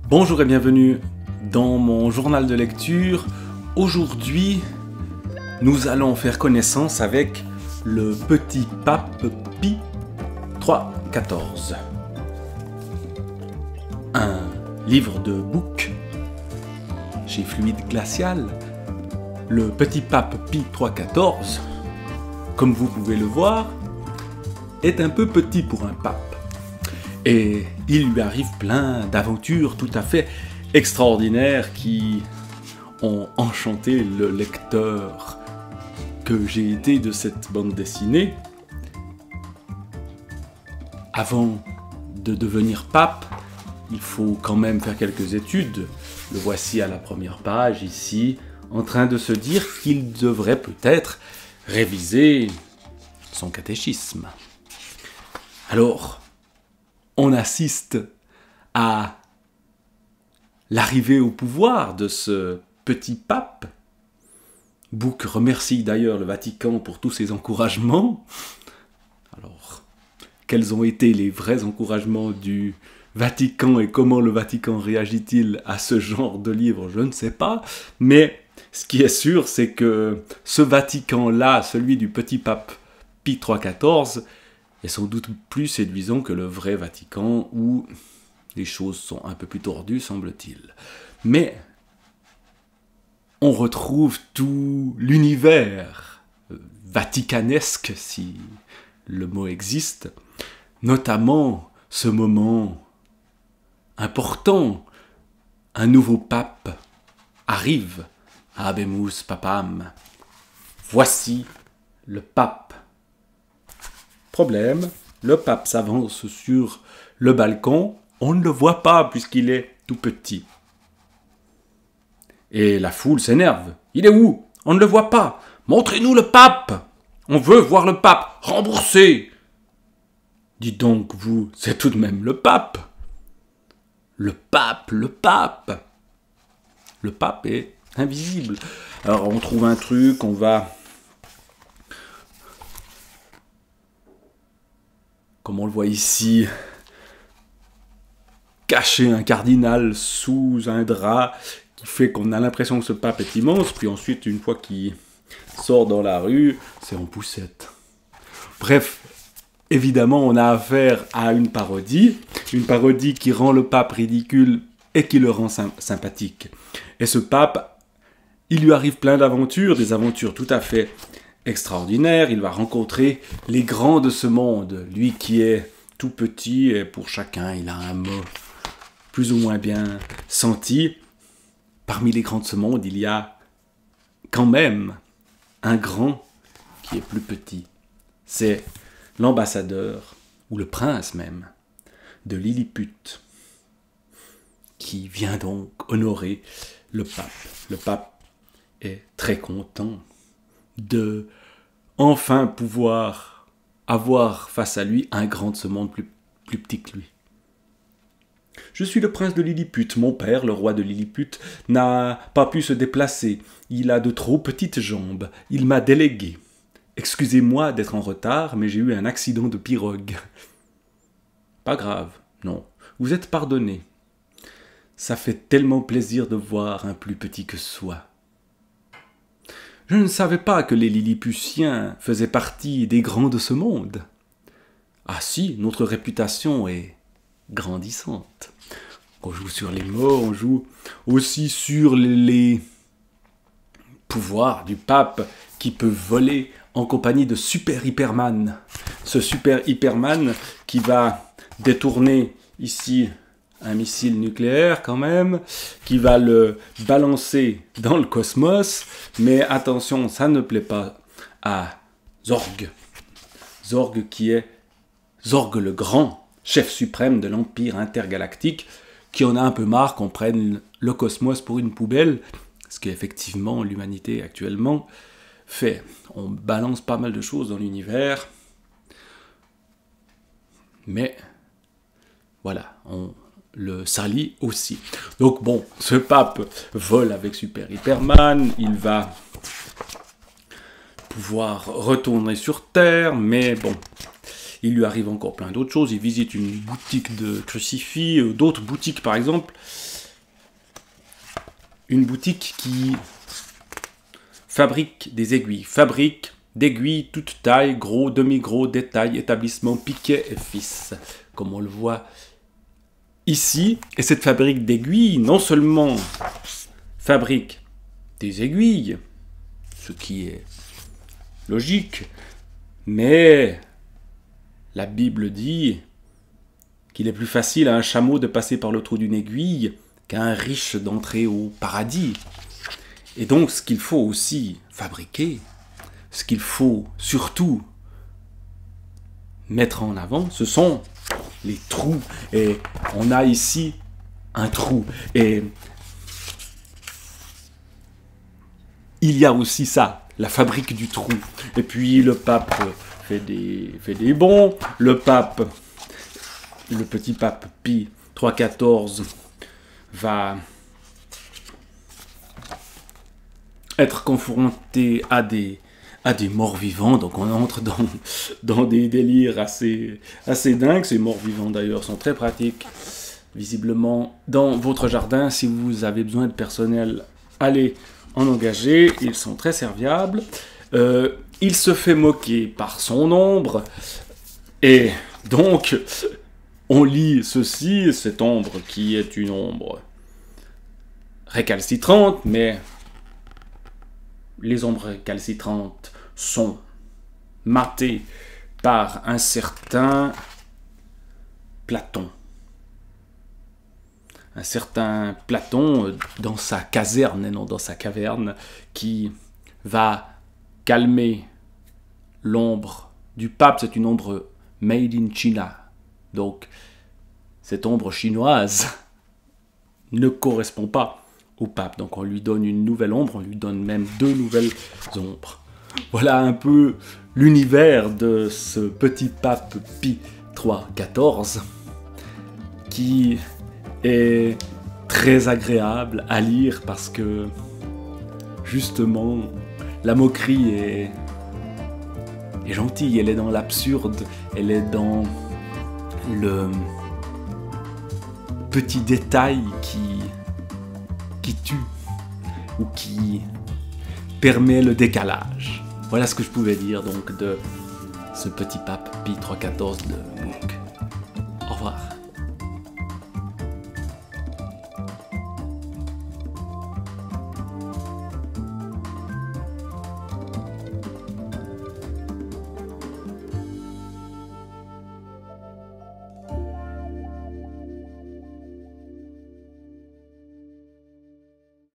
Bonjour et bienvenue dans mon journal de lecture. Aujourd'hui, nous allons faire connaissance avec le petit pape Pie XIII. Un livre de book chez Fluide Glacial. Le petit pape Pie XIII, comme vous pouvez le voir, est un peu petit pour un pape. Et il lui arrive plein d'aventures tout à fait extraordinaires qui ont enchanté le lecteur que j'ai été de cette bande dessinée. Avant de devenir pape, il faut quand même faire quelques études. Le voici à la première page ici, en train de se dire qu'il devrait peut-être réviser son catéchisme. Alors, on assiste à l'arrivée au pouvoir de ce petit pape. Book remercie d'ailleurs le Vatican pour tous ses encouragements. Alors, quels ont été les vrais encouragements du Vatican et comment le Vatican réagit-il à ce genre de livre, je ne sais pas. Mais ce qui est sûr, c'est que ce Vatican-là, celui du petit pape Pie XIV, est sans doute plus séduisant que le vrai Vatican, où les choses sont un peu plus tordues, semble-t-il. Mais on retrouve tout l'univers vaticanesque, si le mot existe, notamment ce moment important. Un nouveau pape arrive, Habemus Papam. Voici le pape. Problème, le pape s'avance sur le balcon, on ne le voit pas puisqu'il est tout petit. Et la foule s'énerve. Il est où? On ne le voit pas. Montrez-nous le pape. On veut voir le pape. Remboursez. Dites donc, vous, c'est tout de même le pape. Le pape, le pape. Le pape est invisible. Alors on trouve un truc, on va... Comme on le voit ici, cacher un cardinal sous un drap qui fait qu'on a l'impression que ce pape est immense, puis ensuite, une fois qu'il sort dans la rue, c'est en poussette. Bref, évidemment, on a affaire à une parodie qui rend le pape ridicule et qui le rend sympathique. Et ce pape, il lui arrive plein d'aventures, des aventures tout à fait extraordinaire. Il va rencontrer les grands de ce monde. Lui qui est tout petit, et pour chacun, il a un mot plus ou moins bien senti. Parmi les grands de ce monde, il y a quand même un grand qui est plus petit. C'est l'ambassadeur, ou le prince même, de Lilliput, qui vient donc honorer le pape. Le pape est très content de enfin pouvoir avoir face à lui un grand de ce monde plus petit que lui. Je suis le prince de Lilliput. Mon père, le roi de Lilliput, n'a pas pu se déplacer. Il a de trop petites jambes. Il m'a délégué. Excusez-moi d'être en retard, mais j'ai eu un accident de pirogue. Pas grave, non. Vous êtes pardonné. Ça fait tellement plaisir de voir un plus petit que soi. Je ne savais pas que les Lilliputiens faisaient partie des grands de ce monde. Ah si, notre réputation est grandissante. On joue sur les mots, on joue aussi sur les pouvoirs du pape qui peut voler en compagnie de Super Hyperman. Ce Super Hyperman qui va détourner ici un missile nucléaire quand même, qui va le balancer dans le cosmos, mais attention, ça ne plaît pas à Zorg. Zorg qui est Zorg le Grand, chef suprême de l'Empire intergalactique, qui en a un peu marre qu'on prenne le cosmos pour une poubelle, ce qu'effectivement l'humanité actuellement fait. On balance pas mal de choses dans l'univers, mais voilà, on le salit aussi. Donc bon, ce pape vole avec Super Hyperman, il va pouvoir retourner sur Terre, mais bon, il lui arrive encore plein d'autres choses. Il visite une boutique de crucifix, d'autres boutiques par exemple, une boutique qui fabrique des aiguilles, fabrique d'aiguilles toutes tailles, gros, demi-gros, détail, établissement, Piquet et Fils, comme on le voit ici. Et cette fabrique d'aiguilles, non seulement fabrique des aiguilles, ce qui est logique, mais la Bible dit qu'il est plus facile à un chameau de passer par le trou d'une aiguille qu'à un riche d'entrer au paradis. Et donc, ce qu'il faut aussi fabriquer, ce qu'il faut surtout mettre en avant, ce sont les trous. Et on a ici un trou. Et il y a aussi ça, la fabrique du trou. Et puis le pape fait des bons. Le petit pape Pie XIII va être confronté à des morts-vivants, donc on entre dans des délires assez dingues. Ces morts-vivants d'ailleurs sont très pratiques, visiblement, dans votre jardin. Si vous avez besoin de personnel, allez en engager, ils sont très serviables. Il se fait moquer par son ombre, et donc on lit ceci, cette ombre qui est une ombre récalcitrante, mais les ombres récalcitrantes sont matées par un certain Platon. Un certain Platon dans sa caserne et non dans sa caverne, qui va calmer l'ombre du pape. C'est une ombre made in China. Donc, cette ombre chinoise ne correspond pas au pape. Donc on lui donne une nouvelle ombre, on lui donne même 2 nouvelles ombres. Voilà un peu l'univers de ce petit pape Pie XIV, qui est très agréable à lire parce que justement la moquerie est gentille, elle est dans l'absurde, elle est dans le petit détail qui tue ou qui permet le décalage. Voilà ce que je pouvais dire donc de ce petit pape Pie XIV de Bourg.